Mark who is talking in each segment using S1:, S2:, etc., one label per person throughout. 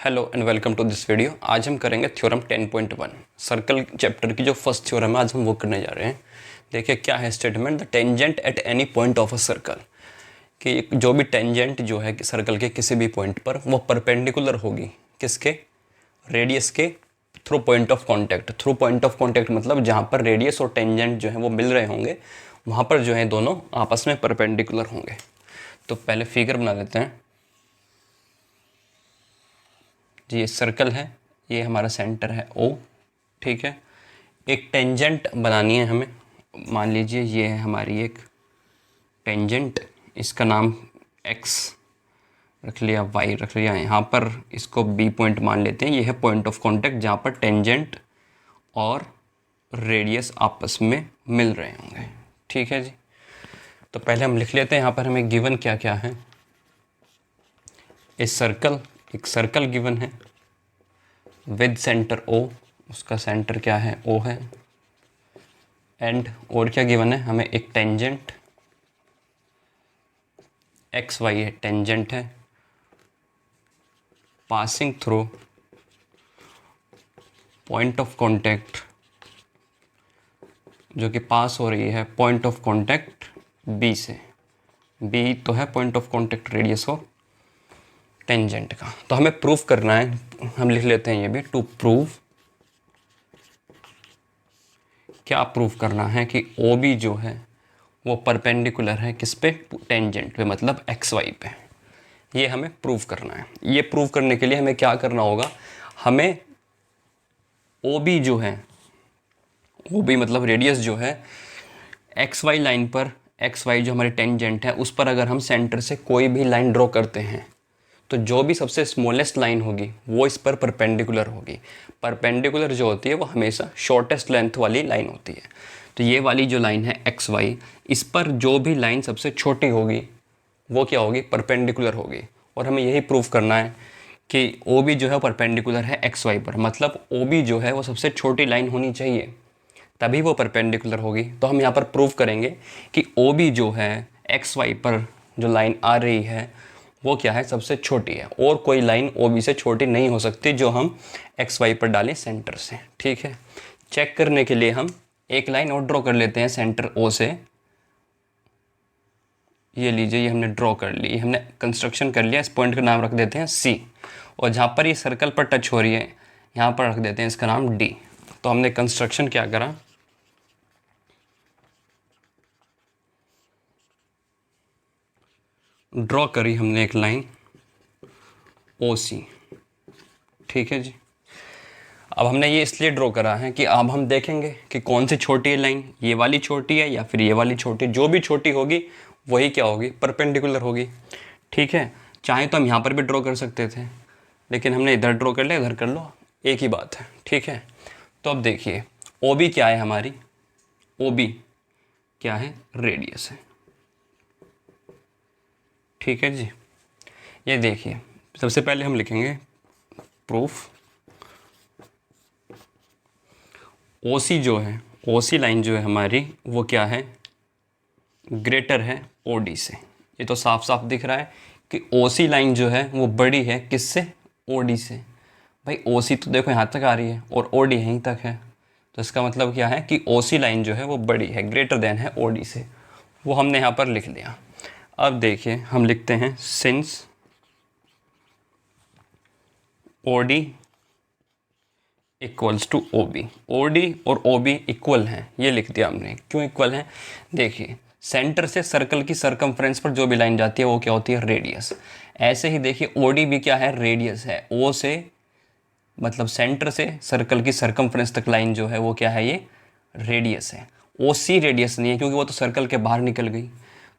S1: Hello and welcome to this video. आज हम करेंगे थ्योरम 10.1 सर्कल चैप्टर की जो फर्स्ट थ्योरम है, आज हम वो करने जा रहे हैं। देखिए क्या है statement, the tangent at any point of a circle, कि जो भी टेंजेंट जो है सर्कल के किसी भी पॉइंट पर वो परपेंडिकुलर होगी किसके, रेडियस के through point of contact. Through point of contact मतलब जहाँ पर रेडियस और टेंजेंट जो है वो मिल रहे होंगे, वहाँ पर जो है दोनों आपस में परपेंडिकुलर होंगे। तो पहले फिगर बना लेते हैं जी। ये सर्कल है, ये हमारा सेंटर है ओ, ठीक है। एक टेंजेंट बनानी है हमें। मान लीजिए ये है हमारी एक टेंजेंट, इसका नाम एक्स रख लिया, वाई रख लिया। यहाँ पर इसको बी पॉइंट मान लेते हैं। ये है पॉइंट ऑफ कांटेक्ट जहाँ पर टेंजेंट और रेडियस आपस में मिल रहे होंगे, ठीक है जी। तो पहले हम लिख लेते हैं यहाँ पर हमें गिवन क्या क्या है। इस सर्कल, एक सर्कल गिवन है विद सेंटर ओ, उसका सेंटर क्या है, ओ है। एंड और क्या गिवन है हमें, एक टेंजेंट एक्स वाई है, टेंजेंट है passing through point of contact, जो कि पास हो रही है पॉइंट ऑफ कांटेक्ट बी से। बी तो है पॉइंट ऑफ कांटेक्ट रेडियस हो टेंजेंट का। तो हमें प्रूफ करना है, हम लिख लेते हैं ये भी, टू प्रूव। क्या प्रूफ करना है कि ओ बी जो है वो परपेंडिकुलर है किस पे, टेंजेंट पे, मतलब एक्स वाई पे। ये हमें प्रूफ करना है। ये प्रूफ करने के लिए हमें क्या करना होगा, हमें ओ बी जो है, ओ बी मतलब रेडियस जो है एक्स वाई लाइन पर, एक्स वाई जो हमारी टेंजेंट है उस पर अगर हम सेंटर से कोई भी लाइन ड्रॉ करते हैं तो जो भी सबसे स्मॉलेस्ट लाइन होगी वो इस पर परपेंडिकुलर होगी। परपेंडिकुलर जो होती है वो हमेशा शॉर्टेस्ट लेंथ वाली लाइन होती है। तो ये वाली जो लाइन है एक्स वाई, इस पर जो भी लाइन सबसे छोटी होगी वो क्या होगी, परपेंडिकुलर होगी। और हमें यही प्रूफ करना है कि ओ बी जो है परपेंडिकुलर है एक्स वाई पर, मतलब ओ बी जो है वो सबसे छोटी लाइन होनी चाहिए तभी वो परपेंडिकुलर होगी। तो हम यहाँ पर प्रूफ करेंगे कि ओ बी जो है एक्स वाई पर जो लाइन आ रही है वो क्या है, सबसे छोटी है, और कोई लाइन ओ बी से छोटी नहीं हो सकती जो हम एक्स वाई पर डालें सेंटर से, ठीक है। चेक करने के लिए हम एक लाइन और ड्रॉ कर लेते हैं सेंटर ओ से। ये लीजिए, ये हमने ड्रॉ कर ली, हमने कंस्ट्रक्शन कर लिया। इस पॉइंट का नाम रख देते हैं सी, और जहाँ पर ये सर्कल पर टच हो रही है यहाँ पर रख देते हैं इसका नाम डी। तो हमने कंस्ट्रक्शन क्या करा, ड्रॉ करी हमने एक लाइन ओ सी, ठीक है जी। अब हमने ये इसलिए ड्रॉ करा है कि अब हम देखेंगे कि कौन सी छोटी है लाइन, ये वाली छोटी है या फिर ये वाली छोटी। जो भी छोटी होगी वही क्या होगी, परपेंडिकुलर होगी, ठीक है। चाहे तो हम यहाँ पर भी ड्रॉ कर सकते थे, लेकिन हमने इधर ड्रॉ कर लिया, इधर कर लो, एक ही बात है, ठीक है। तो अब देखिए ओ बी क्या है हमारी, ओ बी क्या है, रेडियस है, ठीक है जी। ये देखिए सबसे पहले हम लिखेंगे प्रूफ, ओ सी जो है, ओ सी लाइन जो है हमारी वो क्या है, ग्रेटर है ओ डी से। ये तो साफ साफ दिख रहा है कि ओ सी लाइन जो है वो बड़ी है किससे, ओ डी से। भाई ओ सी तो देखो यहाँ तक आ रही है और ओ डी यहीं तक है, तो इसका मतलब क्या है कि ओ सी लाइन जो है वो बड़ी है, ग्रेटर देन है ओ डी से। वो हमने यहाँ पर लिख लिया। अब देखिए हम लिखते हैं since O D equals to O B. O D और ओ बी इक्वल हैं, ये लिख दिया हमने। क्यों इक्वल हैं, देखिए सेंटर से सर्कल की सरकमफ्रेंस पर जो भी लाइन जाती है वो क्या होती है, रेडियस। ऐसे ही देखिए ओ डी भी क्या है, रेडियस है। ओ से मतलब सेंटर से सर्कल की सरकमफ्रेंस तक लाइन जो है वो क्या है, ये रेडियस है। ओ सी रेडियस नहीं है क्योंकि वो तो सर्कल के बाहर निकल गई।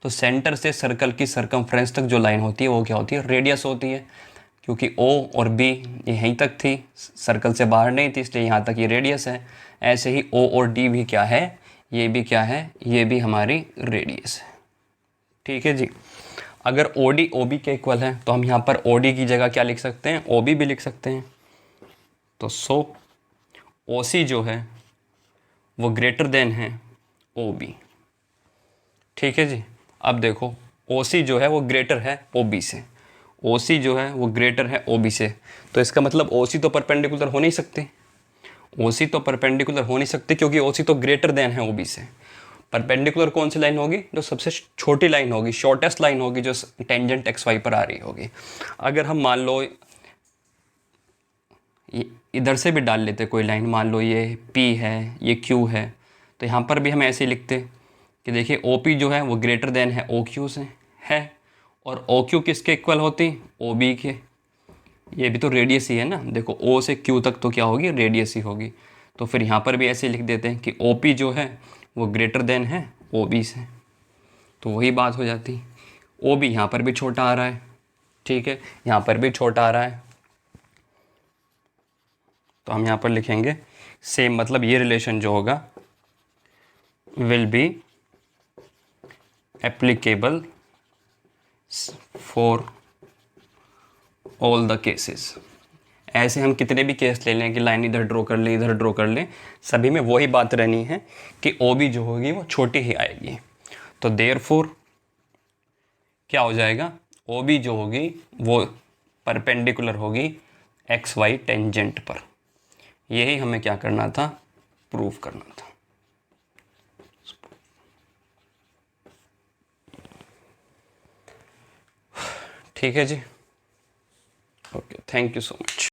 S1: तो सेंटर से सर्कल की सरकमफ्रेंस तक जो लाइन होती है वो क्या होती है, रेडियस होती है। क्योंकि ओ और बी ये यहीं तक थी, सर्कल से बाहर नहीं थी, इसलिए यहाँ तक ये रेडियस है। ऐसे ही ओ और डी भी क्या है, ये भी क्या है, ये भी हमारी रेडियस है, ठीक है जी। अगर ओ डी ओ बी के इक्वल है तो हम यहाँ पर ओ डी की जगह क्या लिख सकते हैं, ओ बी भी लिख सकते हैं। तो सो ओ सी जो है वो ग्रेटर देन है ओ बी, ठीक है जी। अब देखो ओ सी जो है वो ग्रेटर है ओ बी से, ओ सी जो है वो ग्रेटर है ओ बी से, तो इसका मतलब ओ सी तो परपेंडिकुलर हो नहीं सकते, ओ सी तो परपेंडिकुलर हो नहीं सकते क्योंकि ओ सी तो ग्रेटर देन है ओ बी से। परपेंडिकुलर कौन सी लाइन होगी? जो सबसे छोटी लाइन होगी, शॉर्टेस्ट लाइन होगी, जो टेंजेंट एक्स वाई पर आ रही होगी। अगर हम मान लो इधर से भी डाल लेते कोई लाइन, मान लो ये P है, ये Q है, तो यहाँ पर भी हम ऐसे ही लिखते कि देखिए OP जो है वो ग्रेटर देन है OQ से है, और OQ किसके इक्वल होती? OB के। ये भी तो रेडियस ही है ना, देखो O से Q तक तो क्या होगी? रेडियस ही होगी। तो फिर यहाँ पर भी ऐसे लिख देते हैं कि OP जो है वो ग्रेटर देन है OB से, तो वही बात हो जाती। OB यहाँ पर भी छोटा आ रहा है, ठीक है, यहाँ पर भी छोटा आ रहा है, तो हम यहाँ पर लिखेंगे सेम, मतलब ये रिलेशन जो होगा will be applicable for all the cases. ऐसे हम कितने भी केस ले लें कि लाइन इधर ड्रॉ कर लें, इधर ड्रॉ कर लें, सभी में वही बात रहनी है कि ओ बी जो होगी वो छोटी ही आएगी। तो देयरफॉर क्या हो जाएगा? ओ बी जो होगी वो परपेंडिकुलर होगी एक्स वाई टेंजेंट पर। यही हमें क्या करना था? प्रूव करना था। ठीक है जी, okay, thank you so much.